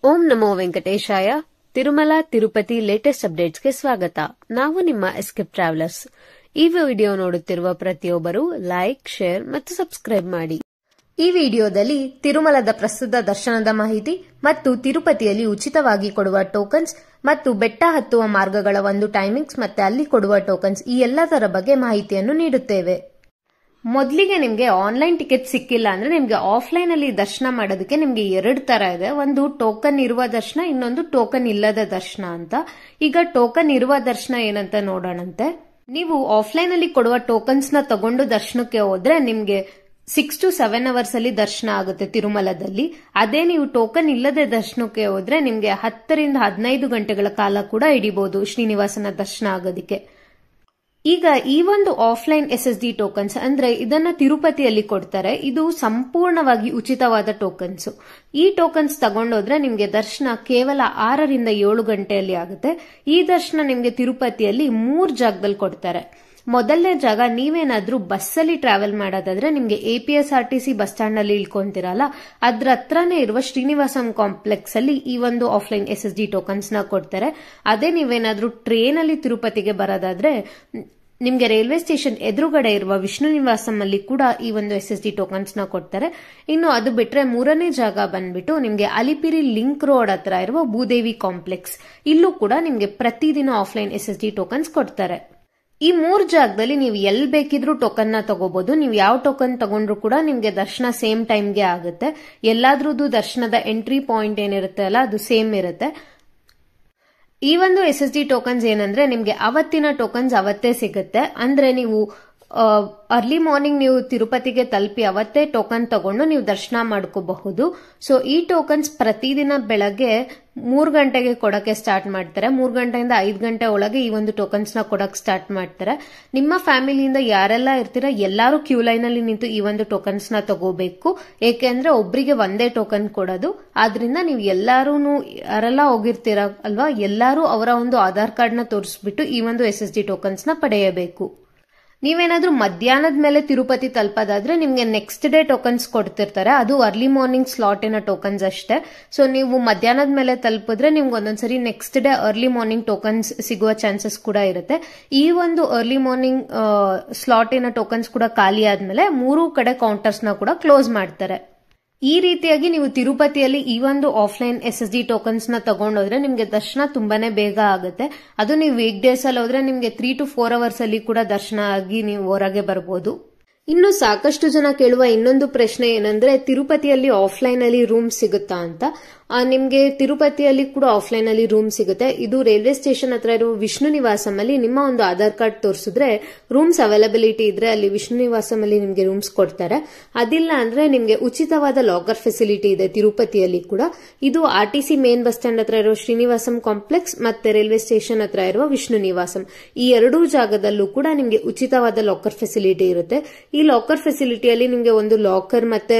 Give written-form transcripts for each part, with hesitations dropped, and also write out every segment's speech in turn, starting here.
ಓಂ ನಮೋ ವೆಂಕಟೇಶಾಯ. Tirumala Tirupati latest ಅಪ್ಡೇಟ್ಸ್ಗೆ ಸ್ವಾಗತ. ನಾವು ನಿಮ್ಮ ಎಸ್ಕೇಪ್ ಟ್ರಾವೆಲರ್ಸ್. ಈ ವಿಡಿಯೋ ನೋಡುತ್ತಿರುವ ಪ್ರತಿಯೊಬ್ಬರು ಲೈಕ್, ಶೇರ್ ಮತ್ತು ಸಬ್ಸ್ಕ್ರೈಬ್ ಮಾಡಿ. ಈ ವಿಡಿಯೋದಲ್ಲಿ ತಿರುಮಲದ ಪ್ರಸ್ತುತ ದರ್ಶನದ ಮಾಹಿತಿ ಮತ್ತು ತಿರುಪತಿಯಲ್ಲಿ ಉಚಿತವಾಗಿ ಕೊಡುವ ಟೋಕನ್ಸ್ ಮತ್ತು ಬೆಟ್ಟ ಹತ್ತುವ ಮಾರ್ಗಗಳ ಒಂದು ಟೈಮಿಂಗ್ಸ್ ಮತ್ತೆ ಅಲ್ಲಿ ಕೊಡುವ ಟೋಕನ್ಸ್ ಈ ಎಲ್ಲದರ ಬಗ್ಗೆ ಮಾಹಿತಿಯನ್ನು ನೀಡುತ್ತೇವೆ. ಮೊದಲಿಗೆ ನಿಮಗೆ ಆನ್ಲೈನ್ ಟಿಕೆಟ್ ಸಿಕ್ಕಿಲ್ಲ ಅಂದ್ರೆ ನಿಮಗೆ ಆಫ್ಲೈನ್ ಅಲ್ಲಿ ದರ್ಶನ ಮಾಡೋದಕ್ಕೆ ನಿಮಗೆ ಎರಡು ತರ ಇದೆ. ಒಂದು ಟೋಕನ್ ಇರುವ ದರ್ಶನ, ಇನ್ನೊಂದು ಟೋಕನ್ ಇಲ್ಲದ ದರ್ಶನ ಅಂತ. ಈಗ ಟೋಕನ್ ಇರುವ ದರ್ಶನ ಏನಂತ ನೋಡೋಣಂತೆ. ನೀವು ಆಫ್ಲೈನ್ ಅಲ್ಲಿ ಕೊಡುವ ಟೋಕನ್ಸ್ ನ ತಗೊಂಡು ದರ್ಶನಕ್ಕೆ ಹೋದ್ರೆ ನಿಮ್ಗೆ 6 to 7 ಅವರ್ಸ್ ಅಲ್ಲಿ ದರ್ಶನ ಆಗುತ್ತೆ ತಿರುಮಲದಲ್ಲಿ. ಅದೇ ನೀವು ಟೋಕನ್ ಇಲ್ಲದೆ ದರ್ಶನಕ್ಕೆ ಹೋದ್ರೆ ನಿಮ್ಗೆ 10 ರಿಂದ 15 ಗಂಟೆಗಳ ಕಾಲ ಕೂಡ ಹಿಡಿಬಹುದು ಶ್ರೀನಿವಾಸನ ದರ್ಶನ ಆಗೋದಿಕ್ಕೆ. ಈಗ ಈ ಒಂದು ಆಫ್ಲೈನ್ SSD ಟೋಕನ್ಸ್ ಅಂದ್ರೆ ಇದನ್ನ ತಿರುಪತಿಯಲ್ಲಿ ಕೊಡ್ತಾರೆ. ಇದು ಸಂಪೂರ್ಣವಾಗಿ ಉಚಿತವಾದ ಟೋಕನ್ಸ್. ಈ ಟೋಕನ್ಸ್ ತಗೊಂಡೋದ್ರೆ ನಿಮ್ಗೆ ದರ್ಶನ ಕೇವಲ 6 ರಿಂದ 7 ಗಂಟೆಯಲ್ಲಿ ಆಗುತ್ತೆ. ಈ ದರ್ಶನ ನಿಮ್ಗೆ ತಿರುಪತಿಯಲ್ಲಿ 3 ಜಾಗದಲ್ಲಿ ಕೊಡ್ತಾರೆ. ಮೊದಲನೇ ಜಾಗ, ನೀವೇನಾದ್ರೂ ಬಸ್ಸಲ್ಲಿ ಟ್ರಾವೆಲ್ ಮಾಡೋದಾದ್ರೆ ನಿಮ್ಗೆ APSRTC ಬಸ್ ಸ್ಟ್ಯಾಂಡ್ ನಲ್ಲಿ ಇಳ್ಕೊಂತೀರಲ್ಲ, ಅದ್ರ ಹತ್ರನೇ ಇರುವ ಶ್ರೀನಿವಾಸಂ ಕಾಂಪ್ಲೆಕ್ಸ್ ಅಲ್ಲಿ ಈ ಒಂದು ಆಫ್ಲೈನ್ SSD ಟೋಕನ್ಸ್ ನ ಕೊಡ್ತಾರೆ. ಅದೇ ನೀವೇನಾದ್ರೂ ಟ್ರೇನ್ ಅಲ್ಲಿ ತಿರುಪತಿಗೆ ಬರೋದಾದ್ರೆ ನಿಮ್ಗೆ ರೈಲ್ವೆ ಸ್ಟೇಷನ್ ಎದುರುಗಡೆ ಇರುವ ವಿಷ್ಣು ನಿವಾಸಂ ಅಲ್ಲಿ ಕೂಡ ಈ ಒಂದು SSD ಟೋಕನ್ಸ್ ನ ಕೊಡ್ತಾರೆ. ಇನ್ನು ಅದು ಬಿಟ್ರೆ ಮೂರನೇ ಜಾಗ ಬಂದ್ಬಿಟ್ಟು ನಿಮ್ಗೆ ಅಲಿಪಿರಿ ಲಿಂಕ್ ರೋಡ್ ಹತ್ರ ಇರುವ ಭೂದೇವಿ ಕಾಂಪ್ಲೆಕ್ಸ್. ಇಲ್ಲೂ ಕೂಡ ನಿಮ್ಗೆ ಪ್ರತಿದಿನ ಆಫ್ಲೈನ್ SSD ಟೋಕನ್ಸ್ ಕೊಡ್ತಾರೆ. ಈ 3 ಜಾಗದಲ್ಲಿ ನೀವು ಎಲ್ಲಿ ಬೇಕಿದ್ರೂ ಟೋಕನ್ ನ ತಗೋಬಹುದು. ನೀವು ಯಾವ ಟೋಕನ್ ತಗೊಂಡ್ರು ಕೂಡ ನಿಮ್ಗೆ ದರ್ಶನ ಸೇಮ್ ಟೈಮ್ಗೆ ಆಗುತ್ತೆ. ಎಲ್ಲಾದ್ರದ್ದು ದರ್ಶನದ ಎಂಟ್ರಿ ಪಾಯಿಂಟ್ ಏನಿರುತ್ತೆ ಅಲ್ಲ, ಅದು ಸೇಮ್ ಇರುತ್ತೆ. ಈ ಒಂದು SSD ಟೋಕನ್ಸ್ ಏನಂದ್ರೆ ನಿಮ್ಗೆ ಅವತ್ತಿನ ಟೋಕನ್ಸ್ ಅವತ್ತೇ ಸಿಗುತ್ತೆ. ಅಂದ್ರೆ ನೀವು ಅರ್ಲಿ ಮಾರ್ನಿಂಗ್ ನೀವು ತಿರುಪತಿಗೆ ತಲುಪಿ ಅವತ್ತೇ ಟೋಕನ್ ತಗೊಂಡು ನೀವು ದರ್ಶನ ಮಾಡ್ಕೋಬಹುದು. ಸೊ ಈ ಟೋಕನ್ಸ್ ಪ್ರತಿದಿನ ಬೆಳಗ್ಗೆ 3 ಗಂಟೆಗೆ ಕೊಡಕ್ಕೆ ಸ್ಟಾರ್ಟ್ ಮಾಡ್ತಾರೆ. 3 ಗಂಟೆಯಿಂದ 5 ಗಂಟೆ ಒಳಗೆ ಈ ಒಂದು ಟೋಕನ್ಸ್ ನ ಕೊಡಕ್ ಸ್ಟಾರ್ಟ್ ಮಾಡ್ತಾರೆ. ನಿಮ್ಮ ಫ್ಯಾಮಿಲಿಯಿಂದ ಯಾರೆಲ್ಲ ಇರ್ತೀರಾ ಎಲ್ಲಾರು ಕ್ಯೂ ಲೈನ್ ಅಲ್ಲಿ ನಿಂತು ಈ ಒಂದು ಟೋಕನ್ಸ್ ನ ತಗೋಬೇಕು. ಏಕೆಂದ್ರೆ ಒಬ್ರಿಗೆ ಒಂದೇ ಟೋಕನ್ ಕೊಡೋದು. ಆದ್ರಿಂದ ನೀವು ಎಲ್ಲಾರು ಯಾರೆಲ್ಲ ಹೋಗಿರ್ತೀರಾ ಅಲ್ವಾ, ಎಲ್ಲಾರು ಅವರ ಒಂದು ಆಧಾರ್ ಕಾರ್ಡ್ ನ ತೋರಿಸ್ಬಿಟ್ಟು ಈ ಒಂದು SSD ಟೋಕನ್ಸ್ ನ ಪಡೆಯಬೇಕು. ನೀವೇನಾದ್ರೂ ಮಧ್ಯಾಹ್ನದ ಮೇಲೆ ತಿರುಪತಿ ತಲುಪೋದಾದ್ರೆ ನಿಮ್ಗೆ ನೆಕ್ಸ್ಟ್ ಡೇ ಟೋಕನ್ಸ್ ಕೊಡ್ತಿರ್ತಾರೆ. ಅದು ಅರ್ಲಿ ಮಾರ್ನಿಂಗ್ ಸ್ಲಾಟಿನ ಟೋಕನ್ಸ್ ಅಷ್ಟೇ. ಸೊ ನೀವು ಮಧ್ಯಾಹ್ನದ ಮೇಲೆ ತಲುಪಿದ್ರೆ ನಿಮ್ಗೆ ಒಂದೊಂದ್ಸರಿ next day early morning tokens ಸಿಗುವ ಚಾನ್ಸಸ್ ಕೂಡ ಇರುತ್ತೆ. ಈ ಒಂದು ಅರ್ಲಿ ಮಾರ್ನಿಂಗ್ ಸ್ಲಾಟಿನ ಟೋಕನ್ಸ್ ಕೂಡ ಖಾಲಿ ಆದ್ಮೇಲೆ 3 ಕಡೆ ಕೌಂಟರ್ಸ್ ನ ಕೂಡ ಕ್ಲೋಸ್ ಮಾಡ್ತಾರೆ. ಈ ರೀತಿಯಾಗಿ ನೀವು ತಿರುಪತಿಯಲ್ಲಿ ಈ ಒಂದು ಆಫ್ಲೈನ್ SSD ಟೋಕನ್ಸ್ ನ ತಗೊಂಡೋದ್ರೆ ನಿಮ್ಗೆ ದರ್ಶನ ತುಂಬಾನೇ ಬೇಗ ಆಗುತ್ತೆ. ಅದು ನೀವು ವೀಕ್ ಡೇಸ್ ಅಲ್ಲಿ ಹೋದ್ರೆ ನಿಮ್ಗೆ 3 to 4 ಅವರ್ಸ್ ಅಲ್ಲಿ ಕೂಡ ದರ್ಶನ ಆಗಿ ನೀವು ಹೊರಗೆ ಬರಬಹುದು. ಇನ್ನು ಸಾಕಷ್ಟು ಜನ ಕೇಳುವ ಇನ್ನೊಂದು ಪ್ರಶ್ನೆ ಏನಂದ್ರೆ ತಿರುಪತಿಯಲ್ಲಿ ಆಫ್ಲೈನ್ ಅಲ್ಲಿ ರೂಮ್ ಸಿಗುತ್ತಾ ಅಂತ. ನಿಮ್ಗೆ ತಿರುಪತಿಯಲ್ಲಿ ಕೂಡ ಆಫ್ಲೈನ್ ಅಲ್ಲಿ ರೂಮ್ ಸಿಗುತ್ತೆ. ಇದು ರೈಲ್ವೆ ಸ್ಟೇಷನ್ ಹತ್ರ ಇರುವ ವಿಷ್ಣು ನಿವಾಸಂ ಅಲ್ಲಿ ನಿಮ್ಮ ಒಂದು ಆಧಾರ್ ಕಾರ್ಡ್ ತೋರಿಸಿದ್ರೆ ರೂಮ್ಸ್ ಅವೈಲಬಿಲಿಟಿ ಇದ್ರೆ ಅಲ್ಲಿ ವಿಷ್ಣು ನಿವಾಸಂ ಅಲ್ಲಿ ನಿಮ್ಗೆ ರೂಮ್ಸ್ ಕೊಡ್ತಾರೆ. ಅದಿಲ್ಲ ಅಂದ್ರೆ ನಿಮ್ಗೆ ಉಚಿತವಾದ ಲಾಕರ್ ಫೆಸಿಲಿಟಿ ಇದೆ ತಿರುಪತಿಯಲ್ಲಿ ಕೂಡ. ಇದು RTC ಮೇನ್ ಬಸ್ ಸ್ಟ್ಯಾಂಡ್ ಹತ್ರ ಇರುವ ಶ್ರೀನಿವಾಸಂ ಕಾಂಪ್ಲೆಕ್ಸ್ ಮತ್ತೆ ರೈಲ್ವೆ ಸ್ಟೇಷನ್ ಹತ್ರ ಇರುವ ವಿಷ್ಣು ನಿವಾಸಂ, ಈ ಎರಡೂ ಜಾಗದಲ್ಲೂ ಕೂಡ ನಿಮ್ಗೆ ಉಚಿತವಾದ ಲಾಕರ್ ಫೆಸಿಲಿಟಿ ಇರುತ್ತೆ. ಈ ಲಾಕರ್ ಫೆಸಿಲಿಟಿಯಲ್ಲಿ ನಿಮ್ಗೆ ಒಂದು ಲಾಕರ್ ಮತ್ತೆ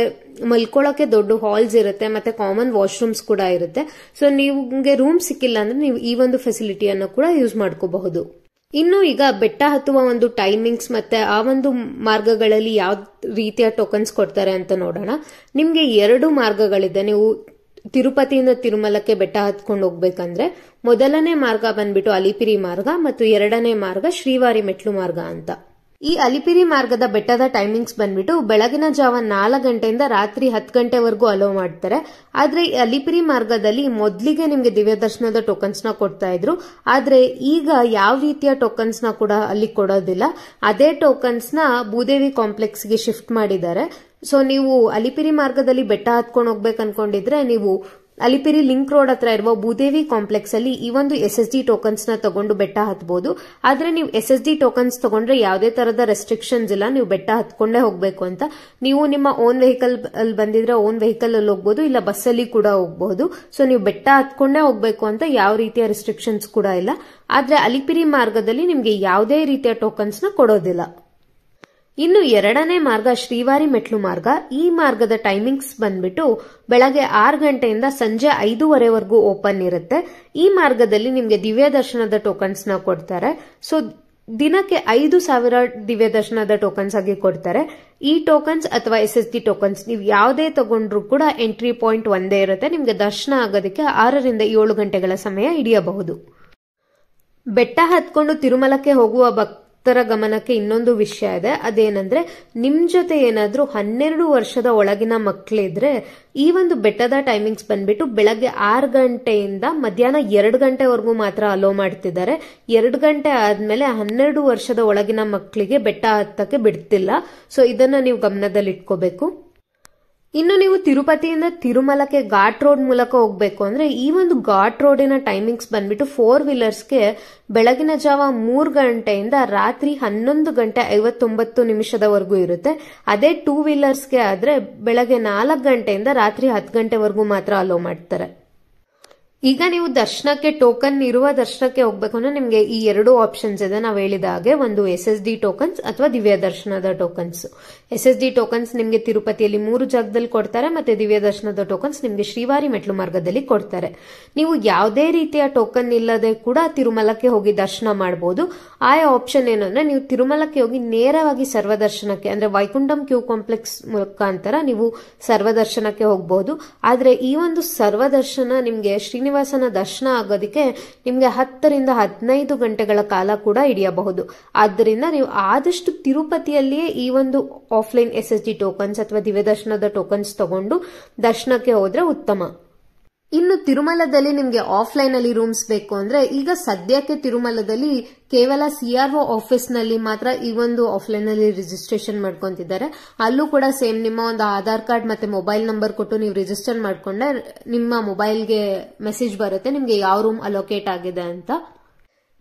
ಮಲ್ಕೊಳ್ಳೋಕೆ ದೊಡ್ಡ ಹಾಲ್ಸ್ ಇರುತ್ತೆ, ಮತ್ತೆ ಕಾಮನ್ ವಾಶ್ರೂಮ್ಸ್ ಕೂಡ ಇರುತ್ತೆ. ಸೊ ನಿಮ್ಗೆ ರೂಮ್ ಸಿಕ್ಕಿಲ್ಲ ಅಂದ್ರೆ ನೀವು ಈ ಒಂದು ಫೆಸಿಲಿಟಿಯನ್ನು ಕೂಡ ಯೂಸ್ ಮಾಡ್ಕೋಬಹುದು. ಇನ್ನು ಈಗ ಬೆಟ್ಟ ಹತ್ತುವ ಒಂದು ಟೈಮಿಂಗ್ಸ್ ಮತ್ತೆ ಆ ಒಂದು ಮಾರ್ಗಗಳಲ್ಲಿ ಯಾವ ರೀತಿಯ ಟೋಕನ್ಸ್ ಕೊಡ್ತಾರೆ ಅಂತ ನೋಡೋಣ. ನಿಮ್ಗೆ 2 ಮಾರ್ಗಗಳಿದೆ. ನೀವು ತಿರುಪತಿಯಿಂದ ತಿರುಮಲಕ್ಕೆ ಬೆಟ್ಟ ಹತ್ಕೊಂಡು ಹೋಗ್ಬೇಕಂದ್ರೆ ಮೊದಲನೇ ಮಾರ್ಗ ಬಂದ್ಬಿಟ್ಟು ಅಲಿಪಿರಿ ಮಾರ್ಗ ಮತ್ತು 2ನೇ ಮಾರ್ಗ ಶ್ರೀವಾರಿ ಮೆಟ್ಲು ಮಾರ್ಗ ಅಂತ. ಈ ಅಲಿಪಿರಿ ಮಾರ್ಗದ ಬೆಟ್ಟದ ಟೈಮಿಂಗ್ಸ್ ಬಂದ್ಬಿಟ್ಟು ಬೆಳಗಿನ ಜಾವ 4 ಗಂಟೆಯಿಂದ ರಾತ್ರಿ 10 ಗಂಟೆವರೆಗೂ ಅಲೋ ಮಾಡ್ತಾರೆ. ಆದ್ರೆ ಈ ಅಲಿಪಿರಿ ಮಾರ್ಗದಲ್ಲಿ ಮೊದಲಿಗೆ ನಿಮ್ಗೆ ದಿವ್ಯ ದರ್ಶನದ ಟೋಕನ್ಸ್ ನ ಕೊಡ್ತಾ ಇದ್ರು. ಆದ್ರೆ ಈಗ ಯಾವ ರೀತಿಯ ಟೋಕನ್ಸ್ ನ ಕೂಡ ಅಲ್ಲಿ ಕೊಡೋದಿಲ್ಲ. ಅದೇ ಟೋಕನ್ಸ್ ನ ಭೂದೇವಿ ಕಾಂಪ್ಲೆಕ್ಸ್ ಗೆ ಶಿಫ್ಟ್ ಮಾಡಿದ್ದಾರೆ. ಸೊ ನೀವು ಅಲಿಪಿರಿ ಮಾರ್ಗದಲ್ಲಿ ಬೆಟ್ಟ ಹತ್ಕೊಂಡು ಹೋಗ್ಬೇಕು ಅನ್ಕೊಂಡಿದ್ರೆ ನೀವು ಅಲಿಪಿರಿ ಲಿಂಕ್ ರೋಡ್ ಹತ್ರ ಇರುವ ಭೂದೇವಿ ಕಾಂಪ್ಲೆಕ್ಸ್ ಅಲ್ಲಿ ಈ ಒಂದು SSD ಟೋಕನ್ಸ್ ನ ತಗೊಂಡು ಬೆಟ್ಟ ಹತ್ಬಹುದು. ಆದ್ರೆ ನೀವು SSD ಟೋಕನ್ಸ್ ತಗೊಂಡ್ರೆ ಯಾವುದೇ ತರದ ರೆಸ್ಟ್ರಿಕ್ಷನ್ಸ್ ಇಲ್ಲ, ನೀವು ಬೆಟ್ಟ ಹತ್ಕೊಂಡೇ ಹೋಗ್ಬೇಕು ಅಂತ. ನೀವು ನಿಮ್ಮ ಓನ್ ವೆಹಿಕಲ್ ಅಲ್ಲಿ ಬಂದಿದ್ರೆ ಓನ್ ವೆಹಿಕಲ್ ಅಲ್ಲಿ ಹೋಗ್ಬೋದು, ಇಲ್ಲ ಬಸ್ ಅಲ್ಲಿ ಕೂಡ ಹೋಗಬಹುದು. ಸೊ ನೀವು ಬೆಟ್ಟ ಹತ್ಕೊಂಡೇ ಹೋಗ್ಬೇಕು ಅಂತ ಯಾವ ರೀತಿಯ ರೆಸ್ಟ್ರಿಕ್ಷನ್ಸ್ ಕೂಡ ಇಲ್ಲ. ಆದ್ರೆ ಅಲಿಪಿರಿ ಮಾರ್ಗದಲ್ಲಿ ನಿಮ್ಗೆ ಯಾವುದೇ ರೀತಿಯ ಟೋಕನ್ಸ್ ನ ಕೊಡೋದಿಲ್ಲ. ಇನ್ನು 2ನೇ ಮಾರ್ಗ ಶ್ರೀವಾರಿ ಮೆಟ್ಲು ಮಾರ್ಗ. ಈ ಮಾರ್ಗದ ಟೈಮಿಂಗ್ಸ್ ಬಂದ್ಬಿಟ್ಟು ಬೆಳಗ್ಗೆ 6 ಗಂಟೆಯಿಂದ ಸಂಜೆ 5:30ವರೆಗೂ ಓಪನ್ ಇರುತ್ತೆ. ಈ ಮಾರ್ಗದಲ್ಲಿ ನಿಮ್ಗೆ ದಿವ್ಯ ದರ್ಶನದ ಟೋಕನ್ಸ್ ನ ಕೊಡ್ತಾರೆ. ಸೊ ದಿನಕ್ಕೆ 5,000 ದಿವ್ಯ ದರ್ಶನದ ಟೋಕನ್ಸ್ ಆಗಿ ಕೊಡ್ತಾರೆ. ಈ ಟೋಕನ್ಸ್ ಅಥವಾ SSD ಟೋಕನ್ಸ್ ನೀವು ಯಾವುದೇ ತಗೊಂಡ್ರು ಕೂಡ ಎಂಟ್ರಿ ಪಾಯಿಂಟ್ ಒಂದೇ ಇರುತ್ತೆ. ನಿಮ್ಗೆ ದರ್ಶನ ಆಗೋದಕ್ಕೆ 6 ರಿಂದ 7 ಗಂಟೆಗಳ ಸಮಯ ಹಿಡಿಯಬಹುದು. ಬೆಟ್ಟ ಹತ್ಕೊಂಡು ತಿರುಮಲಕ್ಕೆ ಹೋಗುವ ಭಕ್ತರ ಗಮನಕ್ಕೆ ಇನ್ನೊಂದು ವಿಷಯ ಇದೆ. ಅದೇನಂದ್ರೆ ನಿಮ್ ಜೊತೆ ಏನಾದ್ರೂ 12 ವರ್ಷದ ಒಳಗಿನ ಮಕ್ಕಳಿದ್ರೆ ಈ ಒಂದು ಬೆಟ್ಟದ ಟೈಮಿಂಗ್ಸ್ ಬಂದ್ಬಿಟ್ಟು ಬೆಳಗ್ಗೆ 6 ಗಂಟೆಯಿಂದ ಮಧ್ಯಾಹ್ನ 2 ಗಂಟೆವರೆಗೂ ಮಾತ್ರ ಅಲೋ ಮಾಡ್ತಿದ್ದಾರೆ. 2 ಗಂಟೆ ಆದ್ಮೇಲೆ 12 ವರ್ಷದ ಒಳಗಿನ ಮಕ್ಕಳಿಗೆ ಬೆಟ್ಟ ಹತ್ತಕ್ಕೆ ಬಿಡ್ತಿಲ್ಲ. ಸೊ ಇದನ್ನ ನೀವು ಗಮನದಲ್ಲಿ ಇಟ್ಕೋಬೇಕು. ಇನ್ನು ನೀವು ತಿರುಪತಿಯಿಂದ ತಿರುಮಲಕ್ಕೆ ಘಾಟ್ ರೋಡ್ ಮೂಲಕ ಹೋಗ್ಬೇಕು ಅಂದ್ರೆ ಈ ಒಂದು ಘಾಟ್ ರೋಡಿನ ಟೈಮಿಂಗ್ಸ್ ಬಂದ್ಬಿಟ್ಟು 4 ವೀಲರ್ಸ್ಗೆ ಬೆಳಗಿನ ಜಾವ 3 ಗಂಟೆಯಿಂದ ರಾತ್ರಿ 11 ಗಂಟೆ 59 ನಿಮಿಷದವರೆಗೂ ಇರುತ್ತೆ. ಅದೇ 2 ವೀಲರ್ಸ್ಗೆ ಆದ್ರೆ ಬೆಳಗ್ಗೆ 4 ಗಂಟೆಯಿಂದ ರಾತ್ರಿ 10 ಗಂಟೆವರೆಗೂ ಮಾತ್ರ ಅಲೋ ಮಾಡ್ತಾರೆ. ಈಗ ನೀವು ದರ್ಶನಕ್ಕೆ ಟೋಕನ್ ಇರುವ ದರ್ಶನಕ್ಕೆ ಹೋಗ್ಬೇಕು ಅಂದ್ರೆ ನಿಮ್ಗೆ ಈ 2 ಆಪ್ಷನ್ಸ್ ಇದೆ. ನಾವು ಹೇಳಿದ ಹಾಗೆ ಒಂದು SSD ಟೋಕನ್ಸ್ ಅಥವಾ ದಿವ್ಯ ದರ್ಶನದ ಟೋಕನ್ಸ್. SSD ಟೋಕನ್ಸ್ ನಿಮ್ಗೆ ತಿರುಪತಿಯಲ್ಲಿ 3 ಜಾಗದಲ್ಲಿ ಕೊಡ್ತಾರೆ, ಮತ್ತೆ ದಿವ್ಯ ದರ್ಶನದ ಟೋಕನ್ಸ್ ನಿಮ್ಗೆ ಶ್ರೀವಾರಿ ಮೆಟ್ಲು ಮಾರ್ಗದಲ್ಲಿ ಕೊಡ್ತಾರೆ. ನೀವು ಯಾವುದೇ ರೀತಿಯ ಟೋಕನ್ ಇಲ್ಲದೆ ಕೂಡ ತಿರುಮಲಕ್ಕೆ ಹೋಗಿ ದರ್ಶನ ಮಾಡಬಹುದು. ಆಯಾ ಆಪ್ಷನ್ ಏನಂದ್ರೆ ನೀವು ತಿರುಮಲಕ್ಕೆ ಹೋಗಿ ನೇರವಾಗಿ ಸರ್ವದರ್ಶನಕ್ಕೆ ಅಂದ್ರೆ ವೈಕುಂಠಂ ಕ್ಯೂ ಕಾಂಪ್ಲೆಕ್ಸ್ ಮುಖಾಂತರ ನೀವು ಸರ್ವದರ್ಶನಕ್ಕೆ ಹೋಗಬಹುದು. ಆದ್ರೆ ಈ ಒಂದು ಸರ್ವದರ್ಶನ ನಿಮ್ಗೆ ಶ್ರೀನಿವಾಸನ ದರ್ಶನ ಆಗೋದಕ್ಕೆ ನಿಮ್ಗೆ 10 ರಿಂದ 15 ಗಂಟೆಗಳ ಕಾಲ ಕೂಡ ಹಿಡಿಯಬಹುದು. ಆದ್ದರಿಂದ ನೀವು ಆದಷ್ಟು ತಿರುಪತಿಯಲ್ಲಿಯೇ ಈ ಒಂದು ಆಫ್ಲೈನ್ SSD ಟೋಕನ್ಸ್ ಅಥವಾ ದಿವ್ಯ ದರ್ಶನದ ಟೋಕನ್ಸ್ ತಗೊಂಡು ದರ್ಶನಕ್ಕೆ ಹೋದ್ರೆ ಉತ್ತಮ. ಇನ್ನು ತಿರುಮಲದಲ್ಲಿ ನಿಮ್ಗೆ ಆಫ್ಲೈನ್ ಅಲ್ಲಿ ರೂಮ್ಸ್ ಬೇಕು ಅಂದ್ರೆ ಈಗ ಸದ್ಯಕ್ಕೆ ತಿರುಮಲದಲ್ಲಿ ಕೇವಲ CRO ಆಫೀಸ್ ನಲ್ಲಿ ಮಾತ್ರ ಈ ಒಂದು ಆಫ್ಲೈನ್ ಅಲ್ಲಿ ರಿಜಿಸ್ಟ್ರೇಷನ್ ಮಾಡ್ಕೊಂತಿದ್ದಾರೆ. ಅಲ್ಲೂ ಕೂಡ ಸೇಮ್ ನಿಮ್ಮ ಒಂದು ಆಧಾರ್ ಕಾರ್ಡ್ ಮತ್ತೆ ಮೊಬೈಲ್ ನಂಬರ್ ಕೊಟ್ಟು ನೀವು ರಿಜಿಸ್ಟರ್ ಮಾಡ್ಕೊಂಡ್ರೆ ನಿಮ್ಮ ಮೊಬೈಲ್ಗೆ ಮೆಸೇಜ್ ಬರುತ್ತೆ ನಿಮ್ಗೆ ಯಾವ ರೂಮ್ ಅಲೋಕೇಟ್ ಆಗಿದೆ ಅಂತ.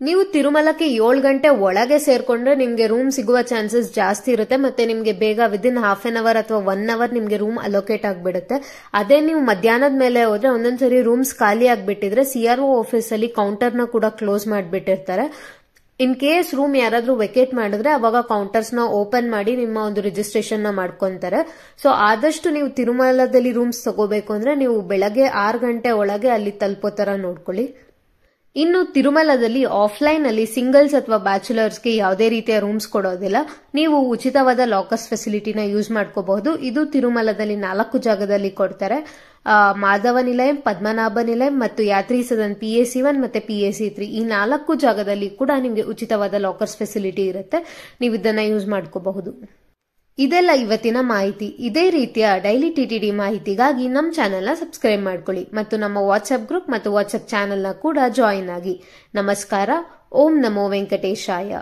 ನೀವು ತಿರುಮಲಕ್ಕೆ 7 ಗಂಟೆ ಒಳಗೆ ಸೇರ್ಕೊಂಡ್ರೆ ನಿಮ್ಗೆ ರೂಮ್ ಸಿಗುವ ಚಾನ್ಸಸ್ ಜಾಸ್ತಿ ಇರುತ್ತೆ. ಮತ್ತೆ ನಿಮ್ಗೆ ಬೇಗ ವಿದಿನ್ ಹಾಫ್ ಅನ್ ಅವರ್ ಅಥವಾ 1 ಅವರ್ ನಿಮ್ಗೆ ರೂಮ್ ಅಲೋಕೇಟ್ ಆಗ್ಬಿಡುತ್ತೆ. ಅದೇ ನೀವು ಮಧ್ಯಾಹ್ನದ ಮೇಲೆ ಹೋದ್ರೆ ಒಂದೊಂದ್ಸರಿ ರೂಮ್ಸ್ ಖಾಲಿ ಆಗ್ಬಿಟ್ಟಿದ್ರೆ CRO ಆಫೀಸ್ ಅಲ್ಲಿ ಕೌಂಟರ್ ನ ಕೂಡ ಕ್ಲೋಸ್ ಮಾಡ್ಬಿಟ್ಟಿರ್ತಾರೆ. ಇನ್ ಕೇಸ್ ರೂಮ್ ಯಾರಾದ್ರೂ ವೆಕೇಟ್ ಮಾಡಿದ್ರೆ ಅವಾಗ ಕೌಂಟರ್ಸ್ ನ ಓಪನ್ ಮಾಡಿ ನಿಮ್ಮ ಒಂದು ರಿಜಿಸ್ಟ್ರೇಷನ್ ನ ಮಾಡ್ಕೊಂತಾರೆ. ಸೊ ಆದಷ್ಟು ನೀವು ತಿರುಮಲದಲ್ಲಿ ರೂಮ್ಸ್ ತಗೋಬೇಕು ಅಂದ್ರೆ ನೀವು ಬೆಳಗ್ಗೆ 6 ಗಂಟೆ ಒಳಗೆ ಅಲ್ಲಿ ತಲುಪೋ ತರ ನೋಡ್ಕೊಳ್ಳಿ. ಇನ್ನು ತಿರುಮಲದಲ್ಲಿ ಆಫ್ಲೈನ್ ಅಲ್ಲಿ ಸಿಂಗಲ್ಸ್ ಅಥವಾ ಬ್ಯಾಚುಲರ್ಸ್ಗೆ ಯಾವುದೇ ರೀತಿಯ ರೂಮ್ಸ್ ಕೊಡೋದಿಲ್ಲ. ನೀವು ಉಚಿತವಾದ ಲಾಕರ್ಸ್ ಫೆಸಿಲಿಟಿನ ಯೂಸ್ ಮಾಡ್ಕೋಬಹುದು. ಇದು ತಿರುಮಲದಲ್ಲಿ 4 ಜಾಗದಲ್ಲಿ ಕೊಡ್ತಾರೆ. ಮಾಧವ ನಿಲಯಂ, ಪದ್ಮನಾಭ ನಿಲಯಂ ಮತ್ತು ಯಾತ್ರಿ ಸದನ್ PAC1 ಮತ್ತೆ PAC3 ಈ 4 ಜಾಗದಲ್ಲಿ ಕೂಡ ನಿಮಗೆ ಉಚಿತವಾದ ಲಾಕರ್ಸ್ ಫೆಸಿಲಿಟಿ ಇರುತ್ತೆ. ನೀವು ಇದನ್ನ ಯೂಸ್ ಮಾಡ್ಕೋಬಹುದು. ಇದೆಲ್ಲ ಇವತ್ತಿನ ಮಾಹಿತಿ. ಇದೇ ರೀತಿಯ ಡೈಲಿ TTD ಮಾಹಿತಿಗಾಗಿ ನಮ್ಮ ಚಾನೆಲ್ ನ ಸಬ್ಸ್ಕ್ರೈಬ್ ಮಾಡ್ಕೊಳ್ಳಿ ಮತ್ತು ನಮ್ಮ ವಾಟ್ಸ್ಆಪ್ ಗ್ರೂಪ್ ಮತ್ತು ವಾಟ್ಸ್ಆಪ್ ಚಾನೆಲ್ ನ ಕೂಡ ಜಾಯಿನ್ ಆಗಿ. ನಮಸ್ಕಾರ. ಓಂ ನಮೋ ವೆಂಕಟೇಶಾಯ.